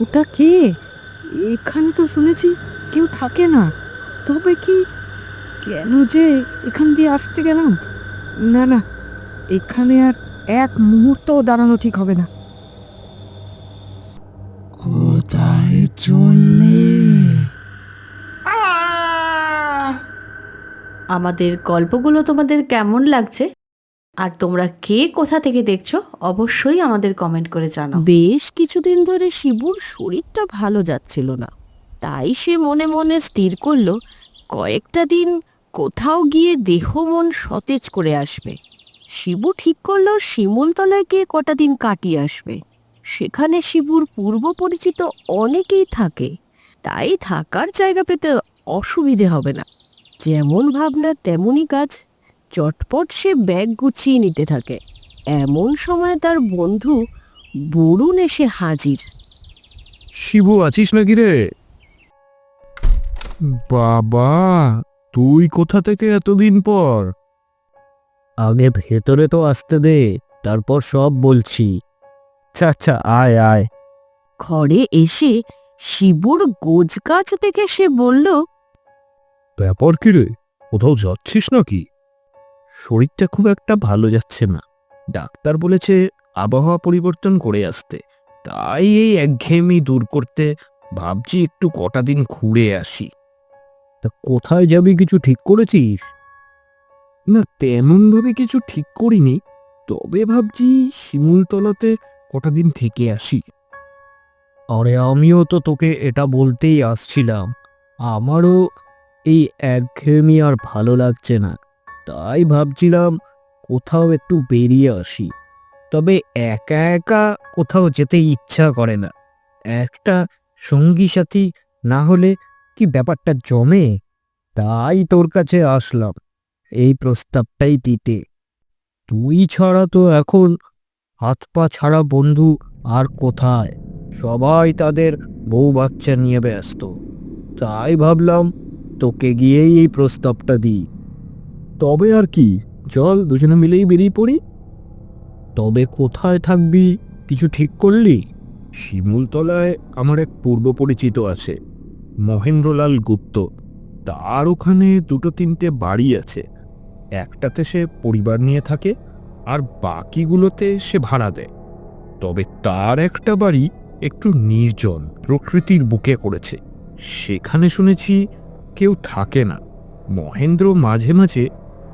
ওটা কে? এখানে তো শুনেছি কেউ থাকে না। তবে কি, কেন যে এখান দিয়ে আসতে গেলাম? না না, এখানে আর এক মুহূর্তও দাঁড়ানো ঠিক হবে না। কোথায় চললে? আমাদের গল্পগুলো তোমাদের কেমন লাগছে আর তোমরা কে কোথা থেকে দেখছো অবশ্যই আমাদের কমেন্ট করে জানাও। বেশ কিছুদিন ধরে শিবুর শরীরটা ভালো যাচ্ছিল না, তাই সে মনে মনে স্থির করলো কয়েকটা দিন কোথাও গিয়ে দেহ মন সতেজ করে আসবে। শিবু ঠিক করলো শিমুলতলায় গিয়ে কটা দিন কাটিয়ে আসবে। সেখানে শিবুর পূর্ব পরিচিত অনেকেই থাকে, তাই থাকার জায়গা পেতে অসুবিধে হবে না। যেমন ভাবনা তেমনই কাজ। চটপট সে ব্যাগ গুছিয়ে নিতে থাকে। এমন সময় তার বন্ধু বরুণ এসে হাজির। শিবু, আছিস নাকি রে? বাবা, তুই কোথা থেকে এতদিন পর? আগে ভেতরে তো আসতে দে, তারপর সব বলছি। আচ্ছা আচ্ছা, আয় আয়। ঘরে এসে শিবুর গোছগাছ দেখে সে বলল, ব্যাপার কি রে, কোথাও যাচ্ছিস নাকি? শরীরটা খুব একটা ভালো যাচ্ছে না। ডাক্তার বলেছে আবহাওয়া পরিবর্তন করে আসতে, তাই এই একঘেয়েমি দূর করতে ভাবছি একটু কটা দিন ঘুরে আসি। তা কোথায় যাবি, কিছু ঠিক করেছিস? না, তেমন ভাবে কিছু ঠিক করিনি, তবে ভাবছি শিমুলতলাতে কটা দিন থেকে আসি। আরে আমিও তো তোকে এটা বলতেই আসছিলাম। আমারও এই একঘেয়েমি আর ভালো লাগছে না, তাই ভাবছিলাম কোথাও একটু বেরিয়ে আসি। তবে একা একা কোথাও যেতে ইচ্ছা করে না, একটা সঙ্গী সাথী না হলে কি ব্যাপারটা জমে। তাই তোর কাছে আসলাম এই প্রস্তাবটাই দিতে। তুই ছাড়া তো এখন হাত পা ছাড়া বন্ধু আর কোথায়? সবাই তাদের বউ বাচ্চা নিয়ে ব্যস্ত। তাই ভাবলাম তোকে গিয়েই এই প্রস্তাবটা দিই। তবে আর কি, চল দুজনে মিলেই বেরিয়ে পড়ি। তবে কোথায় থাকবি, কিছু ঠিক করলি? শিমুলতলায় আমার এক পূর্ব পরিচিত আছে, মহেন্দ্রলাল গুপ্ত। তার ওখানে দুটো তিনটে বাড়ি আছে। একটাতে সে পরিবার নিয়ে থাকে, আর বাকিগুলোতে সে ভাড়া দেয়। তবে তার একটা বাড়ি একটু নির্জন, প্রকৃতির বুকে করেছে। সেখানে শুনেছি কেউ থাকে না। মহেন্দ্র মাঝে মাঝে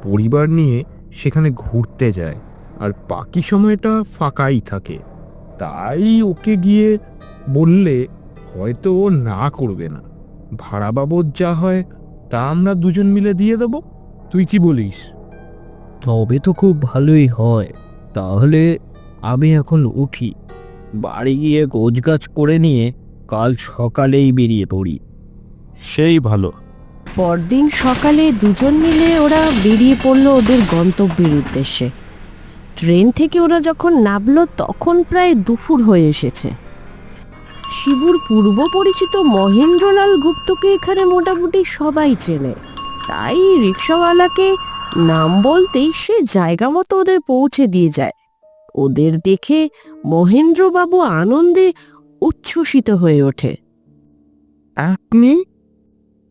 পরিবার নিয়ে সেখানে ঘুরতে যায়, আর বাকি সময়টা ফাঁকাই থাকে। তাই ওকে গিয়ে বললে হয়তো ও না করবে না। ভাড়া বাবদ যা হয় তা আমরা দুজন মিলে দিয়ে দেব। তুই কি বলিস? তবে তো খুব ভালোই হয়। তাহলে আমি এখন উঠি, বাড়ি গিয়ে গোছগাছ করে নিয়ে কাল সকালেই বেরিয়ে পড়ি। সেই ভালো। পরদিন সকালে দুজন মিলে ওরা বেরিয়ে পড়ল ওদের গন্তব্যের উদ্দেশ্যে। ট্রেন থেকে ওরা যখন নামলো তখন প্রায় দুপুর হয়ে এসেছে। শিবুর পূর্ব পরিচিত মহেন্দ্রলাল গুপ্তকে এখানে মোটামুটি সবাই চেনে, তাই রিক্সাওয়ালাকে নাম বলতেই সে জায়গা মতো ওদের পৌঁছে দিয়ে যায়। ওদের দেখে মহেন্দ্রবাবু আনন্দে উচ্ছ্বসিত হয়ে ওঠে। আপনি?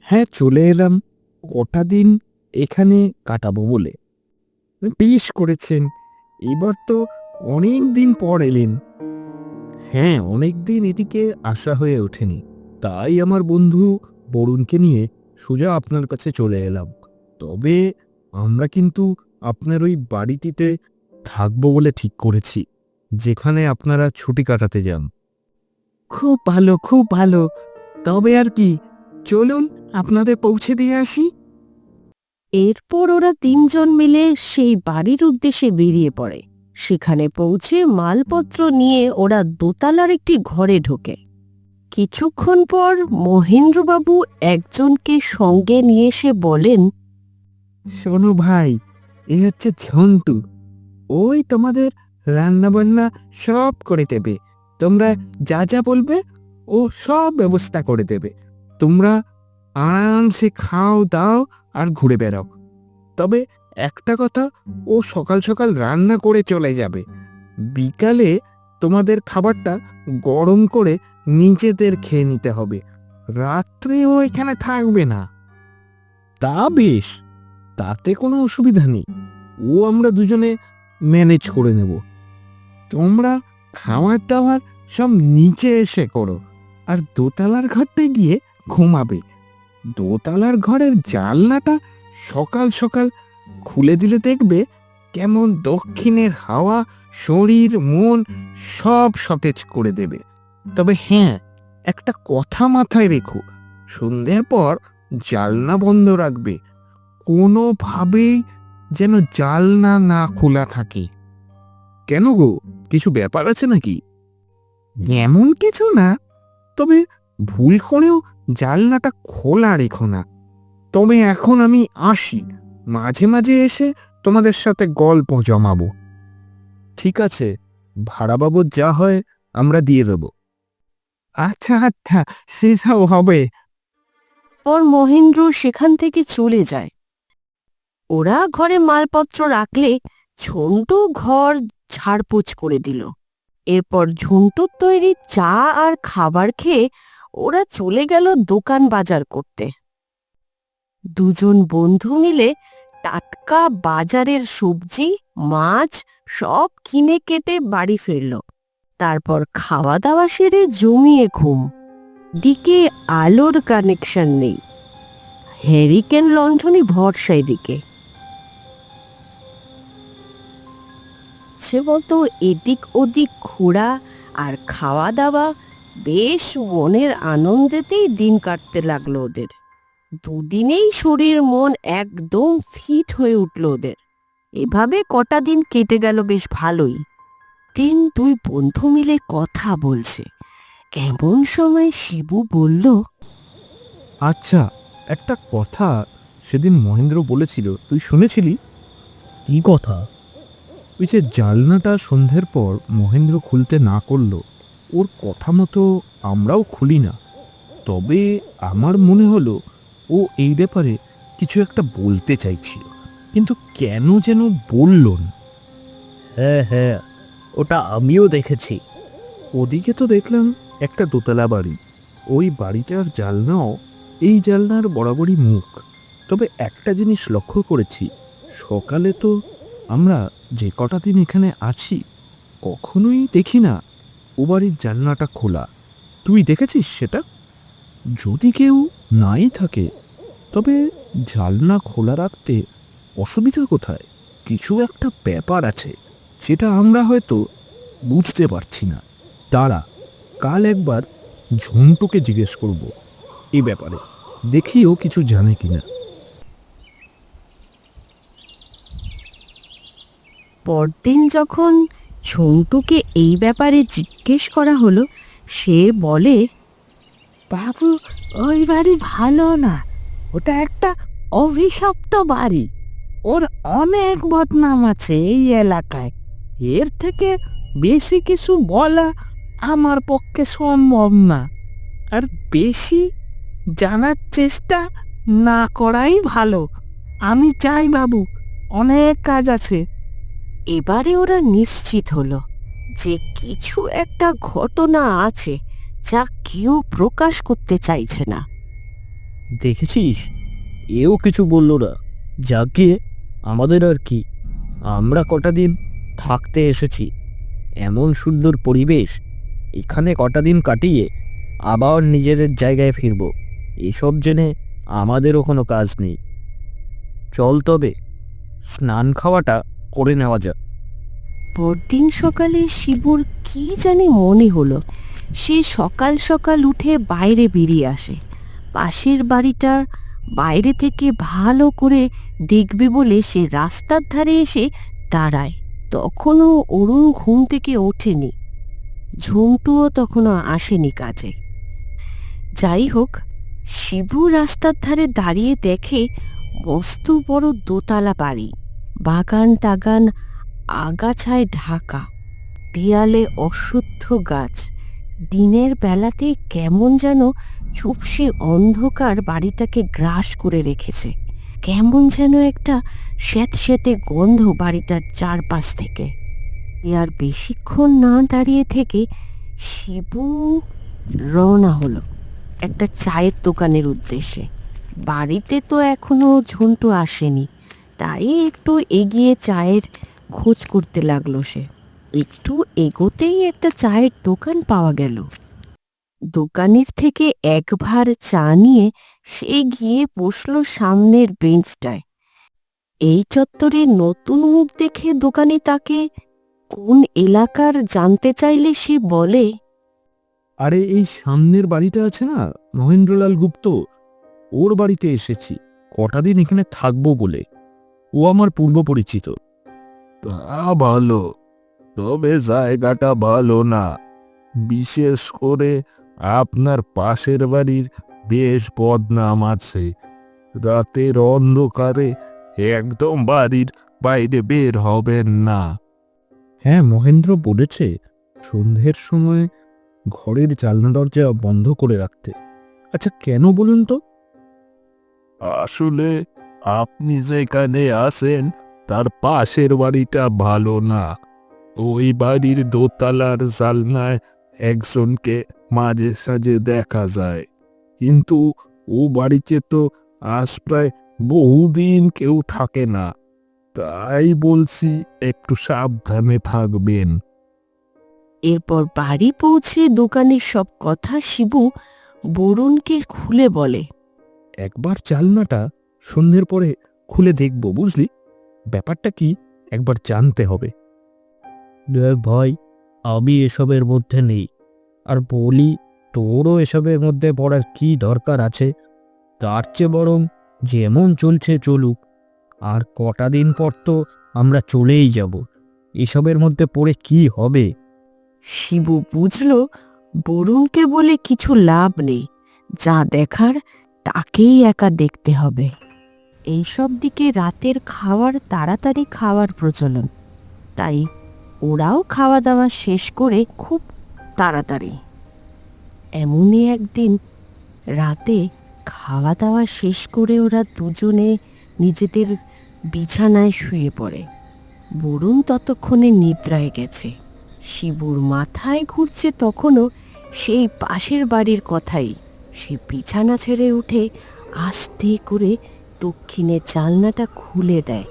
হ্যাঁ, চলে এলাম কটা দিন এখানে কাটাবো বলে। বেশ করেছেন, এবার তো অনেক দিন পর এলেন। হ্যাঁ, অনেক দিন এদিকে আসা হয়ে ওঠেনি, তাই আমার বন্ধু বরুণকে নিয়ে সোজা আপনার কাছে চলে এলাম। তবে আমরা কিন্তু আপনার ওই বাড়িটিতে থাকবো বলে ঠিক করেছি, যেখানে আপনারা ছুটি কাটাতে যান। খুব ভালো, খুব ভালো। তবে আর কি, চলুন আপনাদের পৌঁছে দিয়ে আসি। এরপর ওরা তিনজন মিলে সেই বাড়ির উদ্দেশ্যে বেরিয়ে পড়ে। সেখানে পৌঁছে মালপত্র নিয়ে ওরা দোতলার একটি ঘরে ঢোকে। কিছুক্ষণ পর মহেন্দ্রবাবু একজনকে সঙ্গে নিয়ে এসে বলেন, শোনো ভাই, এ হচ্ছে ঝন্টু। ওই তোমাদের রান্না বান্না সব করে দেবে। তোমরা যা যা বলবে ও সব ব্যবস্থা করে দেবে। তোমরা আরামসে খাও দাও আর ঘুরে বেড়াও। তবে একটা কথা, ও সকাল সকাল রান্না করে চলে যাবে। বিকালে তোমাদের খাবারটা গরম করে নিজেদের খেয়ে নিতে হবে, রাত্রেও এখানে থাকবে না। তা বেশ, তাতে কোনো অসুবিধা নেই, ও আমরা দুজনে ম্যানেজ করে নেব। তোমরা খাওয়ার দাওয়ার সব নিচে এসে করো, আর দোতলার ঘরটায় গিয়ে ঘুমাবে। দোতলার ঘরের জানলাটা সকাল সকাল খুলে দিলে দেখবে কেমন দক্ষিণের হাওয়া শরীর মন সব সতেজ করে দেবে। তবে হ্যাঁ, একটা কথা মাথায় রেখো, সন্ধ্যের পর জানলা বন্ধ রাখবে, কোনোভাবেই যেন জানলা না খোলা থাকে। কেন গো, কিছু ব্যাপার আছে নাকি? এমন কিছু না, তবে ভুল করেও জানলাটা খোলা রেখো না। তবে এখন আমি আসি, মাঝে মাঝে এসে তোমাদের সাথে গল্প জমাবো। ঠিক আছে, ভাড়া বাবদ যা হয় আমরা দিয়ে দেব। আচ্ছা আচ্ছা, সেসব হবে। পর মহেন্দ্র সেখান থেকে চলে যায়। ওরা ঘরে মালপত্র রাখলে ঝন্টু ঘর ঝাড়পোছ করে দিল। এরপর ঝন্টুর তৈরি চা আর খাবার খেয়ে ওরা চলে গেল দোকান বাজার করতে। দুজন বন্ধু মিলে টাটকা বাজারের সবজি মাছ সব কিনে কেটে বাড়ি ফিরল। তারপর খাওয়া দাওয়া সেরে জমিয়ে ঘুম। দিকে আলোর কানেকশন নেই, হ্যারিকেন লণ্ঠনই ভরসা এদিকে। সে মতো এদিক ওদিক ঘোরা আর খাওয়া দাওয়া বেশ মনের আনন্দেতেই দিন কাটতে লাগলো ওদের। দুদিনেই শরীর মন একদম ফিট হয়ে উঠল ওদের। এভাবে কটা দিন কেটে গেল বেশ ভালোই। দিন দুই বন্ধু মিলে কথা বলছে, এমন সময় শিবু বলল, আচ্ছা, একটা কথা সেদিন মহেন্দ্র বলেছিল, তুই শুনেছিলি? কি কথা? ওই যে জানলাটা সন্ধ্যের পর মহেন্দ্র খুলতে না করলো, ওর কথা মতো আমরাও খুলি না। তবে আমার মনে হলো ও এই ব্যাপারে কিছু একটা বলতে চাইছিল, কিন্তু কেন যেন বলল না। হ্যাঁ হ্যাঁ, ওটা আমিও দেখেছি। ওদিকে তো দেখলাম একটা দোতলা বাড়ি, ওই বাড়িটার জানলাও এই জানলার বরাবরই মুখ। তবে একটা জিনিস লক্ষ্য করেছি, সকালে তো আমরা যে কটা দিন এখানে আছি কখনোই দেখি না ও বাড়ির জানলাটা খোলা। তুই দেখেছিস সেটা? যদি কেউ নাই থাকে তবে জানলা খোলা রাখতে অসুবিধা কোথায়? কিছু একটা ব্যাপার আছে যেটা আমরা হয়তো বুঝতে পারছি না। দাঁড়া, কাল একবার ঝন্টুকে জিজ্ঞেস করব এই ব্যাপারে, দেখিও কিছু জানে কিনা। পরদিন যখন ঝন্টুকে এই ব্যাপারে জিজ্ঞেস করা হলো, সে বলে, বাবু, ওই বাড়ি ভালো না, ওটা একটা অভিশপ্ত বাড়ি। ওর অনেক বদনাম আছে এই এলাকায়। এর থেকে বেশি কিছু বলা আমার পক্ষে সম্ভব না, আর বেশি জানার চেষ্টা না করাই ভালো। আমি চাই বাবু, অনেক কাজ আছে। এবারে ওরা নিশ্চিত হলো যে কিছু একটা ঘটনা আছে যা কেউ প্রকাশ করতে চাইছে না। দেখেছিস, এও কিছু বললো না। যাকে আমাদের আর কি, আমরা কটা দিন থাকতে এসেছি, এমন সুন্দর পরিবেশ, এখানে কটা দিন কাটিয়ে আবার নিজেদের জায়গায় ফিরব, এসব জেনে আমাদেরও কোনো কাজ নেই। চল তবে স্নান খাওয়াটা করে নেওয়া যাক। পরদিন সকালে শিবুর কি জানি মনে হলো, সে সকাল সকাল উঠে বাইরে বেরিয়ে আসে। পাশের বাড়িটার বাইরে থেকে ভালো করে দেখবে বলে সে রাস্তার ধারে এসে দাঁড়ায়। তখনও অরুণ ঘুম থেকে ওঠেনি, ঝন্টুও তখনও আসেনি কাজে। যাই হোক, শিবু রাস্তার ধারে দাঁড়িয়ে দেখে মস্ত বড় দোতলা বাড়ি, বাগান টাগান আগাছায় ঢাকা, দেয়ালে অশ্বত্থ গাছ। দিনের বেলাতে কেমন যেন চুপসে অন্ধকার বাড়িটাকে গ্রাস করে রেখেছে। কেমন যেন একটা স্যাঁতস্যাঁতে গন্ধ বাড়িটার চারপাশ থেকে। আর বেশিক্ষণ না দাঁড়িয়ে থেকে শিবু রওনা হলো একটা চায়ের দোকানের উদ্দেশ্যে। বাড়িতে তো এখনো ঝন্টু আসেনি, তাই একটু এগিয়ে চায়ের খোঁজ করতে লাগলো সে। একটু এগোতেই একটা চায়ের দোকান পাওয়া গেল। দোকানের থেকে এক ভার চা নিয়ে সে গিয়ে বসলো সামনের বেঞ্চটায়। এই চত্বরে নতুন মুখ দেখে দোকানি তাকে কোন এলাকার জানতে চাইলে সে বলে, আরে এই সামনের বাড়িটা আছে না, মহেন্দ্রলাল গুপ্ত, ওর বাড়িতে এসেছি কটা দিন এখানে থাকবো বলে। ও আমার পূর্ব পরিচিত। তা ভালো, তবে জায়গাটা ভালো না। বিশেষ করে আপনার পাশের বাড়ির বেশ বদনাম আছে। রাতের অন্ধকারে একদম বাড়ির বাইরে বের হবেন না। হ্যাঁ, মহেন্দ্র বলেছে সন্ধ্যের সময় ঘরের জানলা দরজা বন্ধ করে রাখতে। আচ্ছা কেন বলুন তো? আসলে আপনি যেখানে আছেন তার পাশের বাড়িটা ভালো না। ওই বাড়ির দোতলার জানলায় একজনকে মাঝে সাঝে দেখা যায়, কিন্তু ও বাড়িতে তো আজ প্রায় বহুদিন কেউ থাকে না। তাই বলছি একটু সাবধানে থাকবেন। এরপর বাড়ি পৌঁছে দোকানের সব কথা শিবু বরুণকে খুলে বলে। একবার জানলাটা সন্ধ্যের পরে খুলে দেখব, বুঝলি? ব্যাপারটা কি একবার জানতে হবে। দেখ ভাই, আমি এসবের মধ্যে নেই, আর বলি তোরও এসবের মধ্যে পড়ার কি দরকার আছে? তার চেয়ে বরং যেমন চলছে চলুক, আর কটা দিন পর তো আমরা চলেই যাব। এসবের মধ্যে পড়ে কি হবে? শিবু বুঝল বরুণকে বলে কিছু লাভ নেই, যা দেখার তাকেই একা দেখতে হবে। এইসব দিকে রাতের তাড়াতাড়ি খাওয়ার প্রচলন, তাই ওরাও খাওয়া দাওয়া শেষ করে খুব তাড়াতাড়ি। এমনই একদিন রাতে খাওয়া দাওয়া শেষ করে ওরা দুজনে নিজেদের বিছানায় শুয়ে পড়ে। বরুণ ততক্ষণে নিদ্রায় গেছে। শিবুর মাথায় ঘুরছে তখনও সেই পাশের বাড়ির কথাই। সে বিছানা ছেড়ে উঠে আস্তে করে দক্ষিণের জানলাটা খুলে দেয়।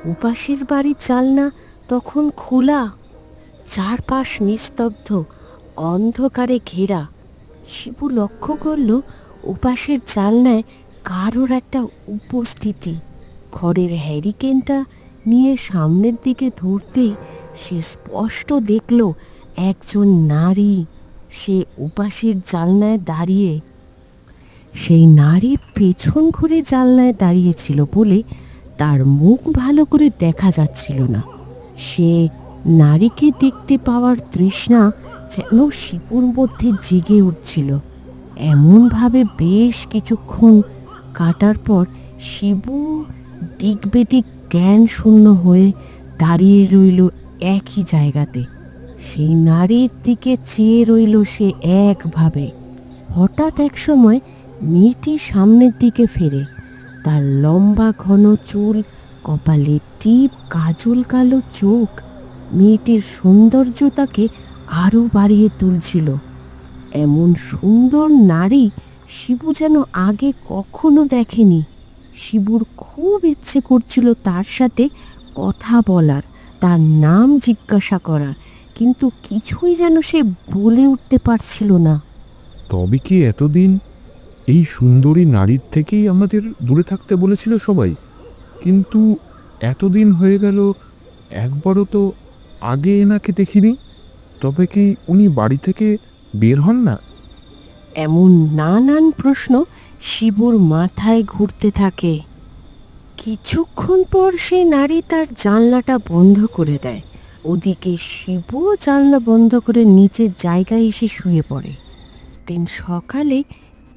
ওপাশের বাড়ির জানলা তখন খোলা, চারপাশ নিস্তব্ধ, অন্ধকারে ঘেরা। শিবু লক্ষ্য করল ওপাশের জানলায় কারোর একটা উপস্থিতি। ঘরের হ্যারিকেনটা নিয়ে সামনের দিকে ধরতেই সে স্পষ্ট দেখল একজন নারী সে ওপাশের জানলায় দাঁড়িয়ে। সেই নারী পেছন ঘুরে জানলায় দাঁড়িয়েছিল বলে তার মুখ ভালো করে দেখা যাচ্ছিল না। সে নারীকে দেখতে পাওয়ার তৃষ্ণা যেন শিপুর মধ্যে জেগে উঠছিল। এমনভাবে বেশ কিছুক্ষণ কাটার পর শিবু দিকবেদিক জ্ঞান শূন্য হয়ে দাঁড়িয়ে রইল একই জায়গাতে। সেই নারীর দিকে চেয়ে রইল সে একভাবে। হঠাৎ এক সময় মেয়েটি সামনের দিকে ফেরে। তার লম্বা ঘন চুল, কপালে টিপ, কাজল কালো চোখ মেয়েটির সৌন্দর্যতাকে আরও বাড়িয়ে তুলছিল। এমন সুন্দর নারী শিবু যেন আগে কখনো দেখেনি। শিবুর খুব ইচ্ছে করছিল তার সাথে কথা বলার, তার নাম জিজ্ঞাসা করার, কিন্তু কিছুই যেন সে বলে উঠতে পারছিল না। তবে কি এতদিন এই সুন্দরী নারীর থেকেই আমাদের দূরে থাকতে বলেছিল সবাই? কিন্তু এতদিন হয়ে গেল, একবারও তো আগে এনাকে দেখিনি। তবে কি উনি বাড়ি থেকে বের হন না? এমন নানান প্রশ্ন শিবুর মাথায় ঘুরতে থাকে। কিছুক্ষণ পর সেই নারী তার জানলাটা বন্ধ করে দেয়। ওদিকে শিবুও জানলা বন্ধ করে নিচের জায়গায় এসে শুয়ে পড়ে। দিন সকালে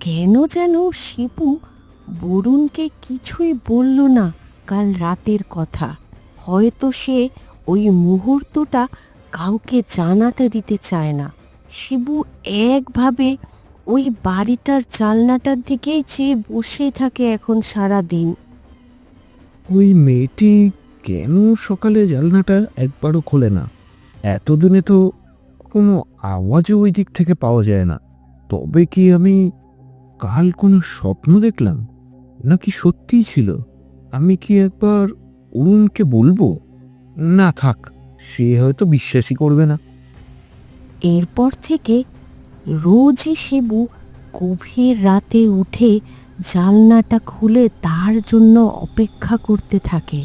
কেন যেন শিবু বরুণকে কিছুই বলল না কাল রাতের কথা। হয়তো সে ওই মুহূর্তটা কাউকে জানাতে দিতে চায় না। শিবু একভাবে ওই বাড়িটার জানলাটার দিকেই চেয়ে বসে থাকে এখন সারা দিন। ওই মেয়েটি কেন সকালে জানলাটা একবারও খোলে না? এতদিনে তো কোনো আওয়াজও ওই দিক থেকে পাওয়া যায় না। তবে কি আমি কাল কোনো স্বপ্ন দেখলাম, নাকি সত্যিই ছিল? আমি কি একবার অরুণকে বলবো? না থাক, সে হয়তো বিশ্বাসই করবে না। এরপর থেকে রোজই শিবু গভীর রাতে উঠে জানলাটা খুলে তার জন্য অপেক্ষা করতে থাকে।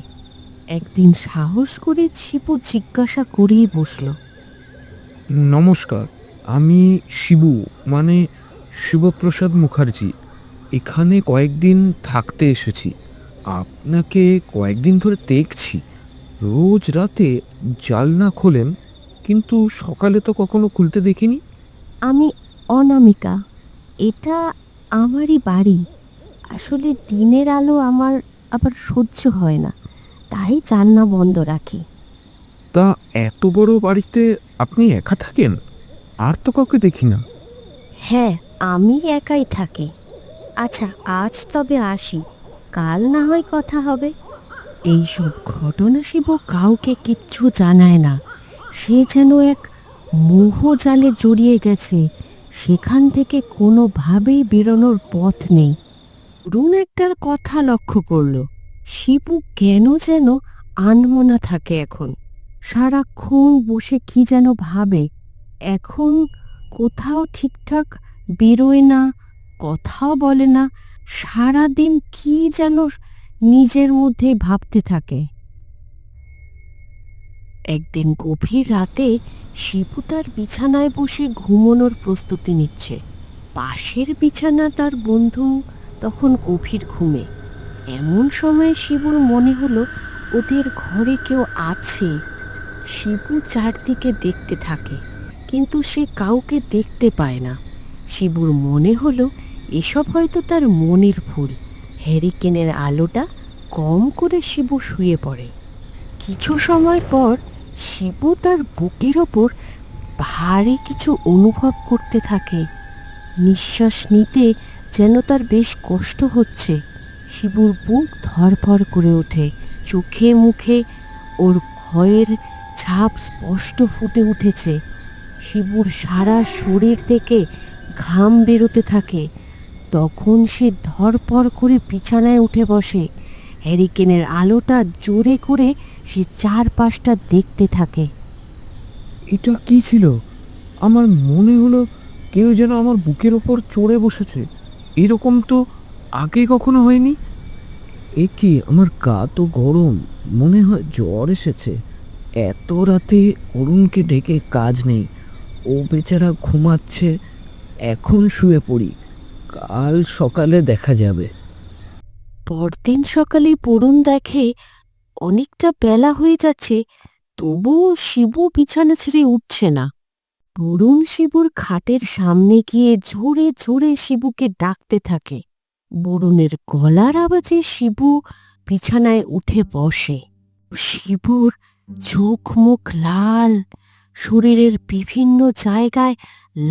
একদিন সাহস করে শিবু জিজ্ঞাসা করেই বসল। নমস্কার, আমি শিবু, মানে শিবপ্রসাদ মুখার্জি। এখানে কয়েকদিন থাকতে এসেছি। আপনাকে কয়েকদিন ধরে দেখছি, রোজ রাতে জানলা খোলেন, কিন্তু সকালে তো কখনো খুলতে দেখিনি। আমি অনামিকা, এটা আমারই বাড়ি। আসলে দিনের আলো আমার আবার সহ্য হয় না, তাই জানলা বন্ধ রাখি। তা এত বড় বাড়িতে আপনি একা থাকেন? আর তো কাউকে দেখি না। হ্যাঁ, আমি একাই থাকি। আচ্ছা, আজ তবে আসি, কাল না হয় কথা হবে। এইসব ঘটনা শিব কাউকে কিচ্ছু জানায় না। সে যেন এক মোহজালে জড়িয়ে গেছে, সেখান থেকে কোনোভাবেই বেরোনোর পথ নেই। অরুণ একটার কথা লক্ষ্য করলো, শিবু কেন যেন আনমনা থাকে এখন। সারাক্ষণ বসে কি যেন ভাবে। এখন কোথাও ঠিকঠাক বেরোয় না, কথাও বলে না, সারাদিন কি যেন নিজের মধ্যে ভাবতে থাকে। একদিন গভীর রাতে শিবু তার বিছানায় বসে ঘুমানোর প্রস্তুতি নিচ্ছে। পাশের বিছানা তার বন্ধু তখন গভীর ঘুমে। এমন সময় শিবুর মনে হলো ওদের ঘরে কেউ আছে। শিবু চারদিকে দেখতে থাকে, কিন্তু সে কাউকে দেখতে পায় না। শিবুর মনে হলো এসব হয়তো তার মনের ভুল। হ্যারিকেনের আলোটা কম করে শিবু শুয়ে পড়ে। কিছু সময় পর শিবু তার বুকের ওপর ভারী কিছু অনুভব করতে থাকে। নিঃশ্বাস নিতে যেন তার বেশ কষ্ট হচ্ছে। শিবুর বুক ধড়ফড় করে ওঠে, চোখে মুখে ওর ভয়ের ছাপ স্পষ্ট ফুটে উঠেছে। শিবুর সারা শরীর থেকে ঘাম বেরোতে থাকে। তখন সে ধড়পড় করে বিছানায় উঠে বসে। হ্যারিকেনের আলোটা জোরে করে সে চারপাশটা দেখতে থাকে। এটা কি ছিল? আমার মনে হলো কেউ যেন আমার বুকের ওপর চড়ে বসেছে। এরকম তো আগে কখনো হয়নি। এ কি, আমার গা তো গরম, মনে হয় জ্বর এসেছে। এত রাতে অরুণকে ডেকে কাজ নেই, ও বেচারা ঘুমাচ্ছে। এখন শুয়ে পড়ি, কাল সকালে দেখা যাবে। পরদিন সকালে বরুণ দেখে অনেকটা বেলা হয়ে যাচ্ছে, তবুও শিবু বিছানা ছেড়ে উঠছে না। বরুণ শিবুর খাটের সামনে গিয়ে জোরে জোরে শিবুকে ডাকতে থাকে। বরুণের গলার আওয়াজে শিবু বিছানায় উঠে বসে। শিবুর চোখ মুখ লাল, শরীরের বিভিন্ন জায়গায়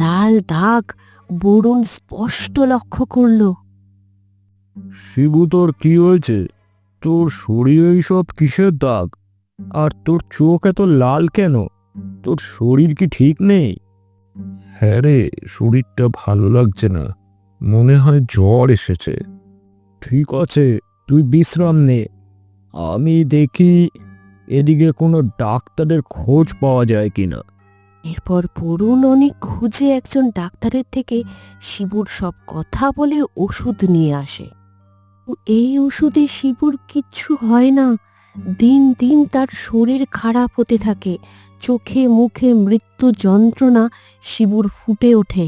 লাল দাগ বরুণ স্পষ্ট লক্ষ্য করল। শিবু, তোর কি হয়েছে? তোর শরীরে সব কিসের দাগ? আর তোর চোখ এত লাল কেন? তোর শরীর কি ঠিক নেই? হ্যাঁ রে, শরীরটা ভালো লাগছে না, মনে হয় জ্বর এসেছে। ঠিক আছে, তুই বিশ্রাম নে, আমি দেখি এদিকে কোনো ডাক্তারের খোঁজ পাওয়া যায় কিনা। এরপর বরুণ অনেক খুঁজে একজন ডাক্তারের থেকে শিবুর সব কথা বলে ওষুধ নিয়ে আসে। এই ওষুধে শিবুর কিচ্ছু হয় না। দিন দিন তার শরীর খারাপ হতে থাকে। চোখে মুখে মৃত্যু যন্ত্রণা শিবুর ফুটে ওঠে।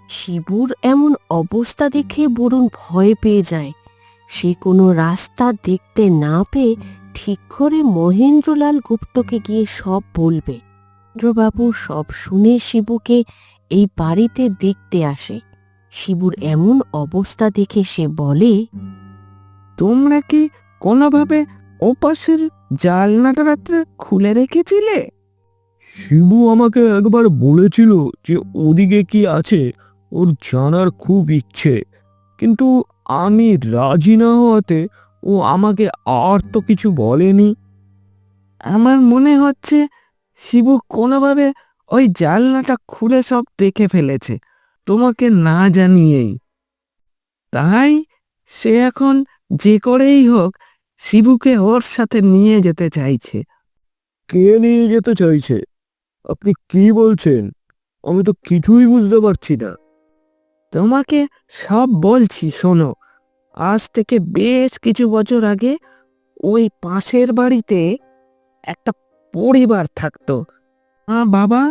শিবুর এমন অবস্থা দেখে বরুণ ভয় পেয়ে যায়। সে কোনো রাস্তা দেখতে না পেয়ে ঠিক করে মহেন্দ্রলাল গুপ্তকে গিয়ে সব বলবে। মহেন্দ্রবাবু সব শুনে শিবুকে এই বাড়িতে দেখতে আসে। শিবুর এমন অবস্থা দেখে সে বলে, তোমরা কি কোনোভাবে ওপাশের জানলাটা রাত্রে খুলে রেখেছিলে? শিবু আমাকে একবার বলেছিল যে ওদিকে কি আছে, ওর জানার খুব ইচ্ছে, কিন্তু আমি রাজি না হওয়াতে ও আমাকে আর তো কিছু বলেনি। আমার মনে হচ্ছে শিবু কোনোভাবে ওই জানলাটা খুলে সব দেখে ফেলেছে, তোমাকে না জানিয়েই। তাই সে এখন যে করেই হোক শিবুকে ওর সাথে নিয়ে যেতে চাইছে। কে নিয়ে যেতে চাইছে? আপনি কি বলছেন? আমি তো কিছুই বুঝতে পারছি না। তোমাকে সব বলছি, শোনো। আজ থেকে বেশ কিছু বছর আগে ওই পাশের বাড়িতে একটা পরিবার থাকতো। মা, বাবা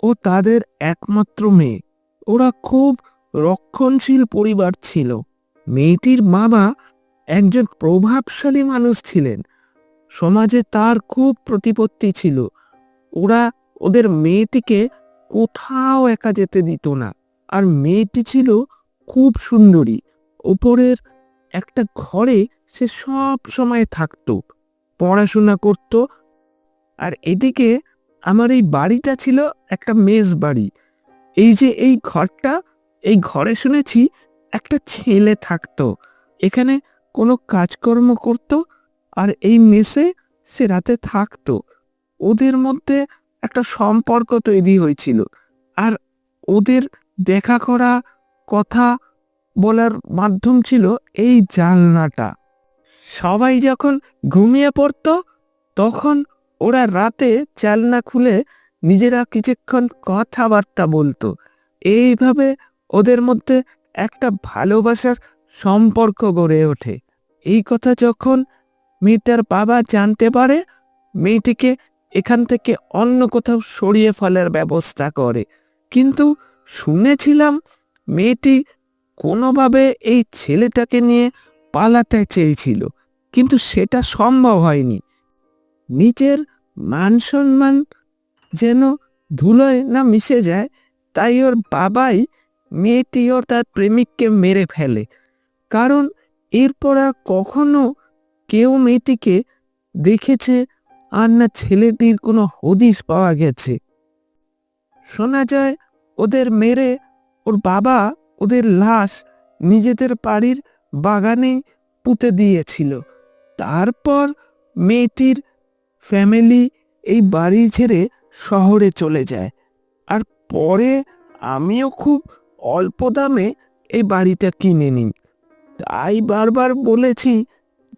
ও তাদের একমাত্র মেয়ে। ওরা খুব রক্ষণশীল পরিবার ছিল। মেয়েটির বাবা একজন প্রভাবশালী মানুষ ছিলেন। সমাজে তার খুব প্রতিপত্তি ছিল। ওরা ওদের মেয়েটিকে কোথাও একা যেতে দিত না। আর মেয়েটি ছিল খুব সুন্দরী। ওপরের একটা ঘরে সে সব সময় থাকতো, পড়াশোনা করত। আর এদিকে আমার এই বাড়িটা ছিল একটা মেস বাড়ি। এই যে এই ঘরটা, এই ঘরে শুনেছি একটা ছেলে থাকতো। এখানে কোনো কাজকর্ম করত আর এই মেসে সে রাতে থাকতো। ওদের মধ্যে একটা সম্পর্ক তৈরি হয়েছিল। আর ওদের দেখা করা, কথা বলার মাধ্যম ছিল এই জানলাটা। সবাই যখন ঘুমিয়ে পড়তো তখন ওরা রাতে জানলা খুলে নিজেরা কিছুক্ষণ কথাবার্তা বলতো। এইভাবে ওদের মধ্যে একটা ভালোবাসার সম্পর্ক গড়ে ওঠে। এই কথা যখন মেয়েটার বাবা জানতে পারে, মেয়েটিকে এখান থেকে অন্য কোথাও সরিয়ে ফেলার ব্যবস্থা করে। কিন্তু শুনেছিলাম মেয়েটি কোনোভাবে এই ছেলেটাকে নিয়ে পালাতে চেয়েছিল, কিন্তু সেটা সম্ভব হয়নি। নিজের মান সম্মান যেন ধুলোয় না মিশে যায়, তাই ওর বাবাই মেয়েটি ও তার প্রেমিককে মেরে ফেলে। কারণ এরপর আর কখনো কেউ মেয়েটিকে দেখেছে আর না ছেলেটির কোনো হদিশ পাওয়া গেছে। শোনা যায় ওদের মেরে ওর বাবা ওদের লাশ নিজেদের বাড়ির বাগানে পুঁতে দিয়েছিল। তারপর মেয়েটির ফ্যামিলি এই বাড়ি ছেড়ে শহরে চলে যায়। আর পরে আমিও খুব অল্প দামে এই বাড়িটা কিনে নিই। তাই বারবার বলেছি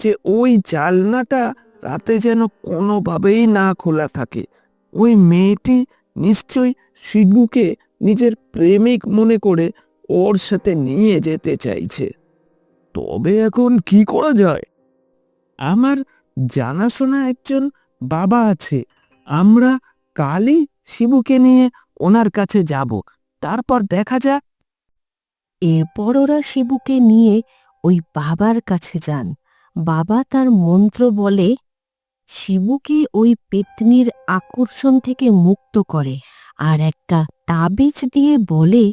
যে ওই জানলাটা রাতে যেন কোনোভাবেই না খোলা থাকে। ওই মেয়েটি নিশ্চয়ই শিবুকে নিজের প্রেমিক মনে করে ওর সাথে নিয়ে যেতে চাইছে। তবে এখন কি করা যায়? আমার জানাশোনা একজন বাবা আছে। আমরা কালই শিবুকে নিয়ে ওনার কাছে যাব, তারপর দেখা যাক। এরপর ওরা শিবুকে নিয়ে ওই বাবার কাছে যান। বাবা তার মন্ত্র বলে শিবুকে ওই পেত্নীর আকর্ষণ থেকে মুক্ত করে আর একটা তাবিজ দিয়ে বলে,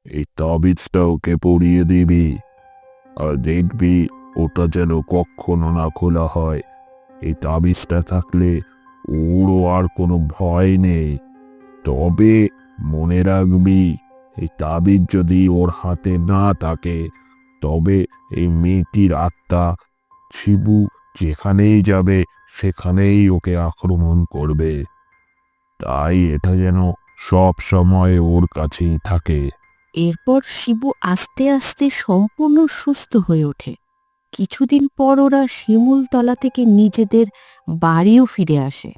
এই তাবিজটা ওকে পরিয়ে দিবি, আর দেখবি ওটা যেন কখনো না খোলা হয়। এই তাবিজটা থাকলে ওরও আর কোনো ভয় নেই। তবে মনে রাখবি, এই তাবিজ যদি ওর হাতে না থাকে, তবে এই মেয়েটির আত্মা শিবু যেখানেই যাবে সেখানেই ওকে আক্রমণ করবে। তাই এটা যেন সব সময় ওর কাছেই থাকে। এরপর শিবু আস্তে আস্তে সম্পূর্ণ সুস্থ হয়ে ওঠে। কিছুদিন পর ওরা শিমুলতলা থেকে নিজেদের বাড়িও ফিরে আসে।